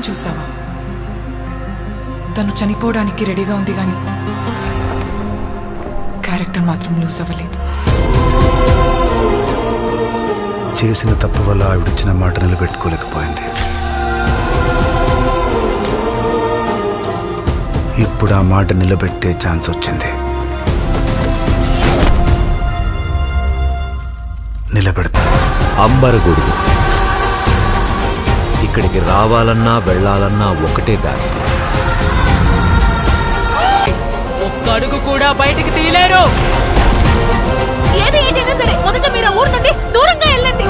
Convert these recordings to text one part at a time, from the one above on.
చూసావా? తను చనిపోవడానికి రెడీగా ఉంది కానీ క్యారెక్టర్ మాత్రం లూజ్ అవ్వలేదు. చేసిన తప్పు వల్ల ఆవిడిచ్చిన మాట నిలబెట్టుకోలేకపోయింది. ఇప్పుడు ఆ మాట నిలబెట్టే ఛాన్స్ వచ్చింది. నిలబెడతా. అంబరగొడుగు ఇక్కడికి రావాలన్నా వెళ్ళాలన్నా ఒకటే దారి. ఒక్క అడుగు కూడా బయటికి తీయలేరు. ఏది ఏంటైనా సరే మొదట మీరు ఊరు నుండి దూరంగా వెళ్ళండి.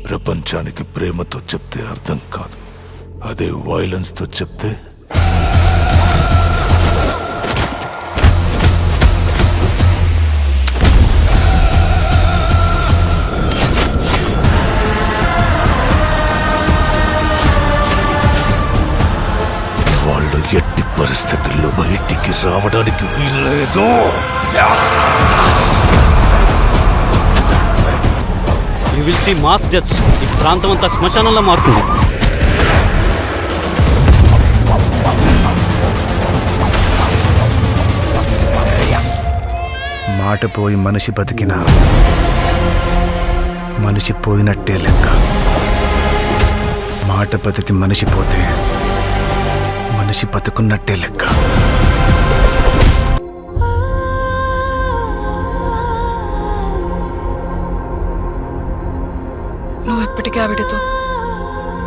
ప్రపంచానికి ప్రేమతో చెప్తే అర్థం కాదు, అదే వైలెన్స్తో చెప్తే వాళ్ళు ఎట్టి పరిస్థితుల్లో బయటికి రావడానికి వీల్లేదు. You will see mass deaths. ఈ ప్రాంతం అంతా శ్మశానంలో మారుతుంది. మాట పోయి మనిషి బతికినా మనిషి పోయినట్టే లెక్క. మాట బతికి మనిషి పోతే మనిషి బతుకున్నట్టే లెక్క. నువ్వు ఎప్పటికీ ఆవిడతో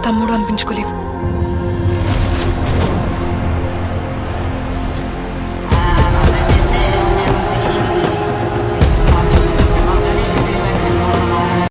తమ్ముడు అనిపించుకోలేవు.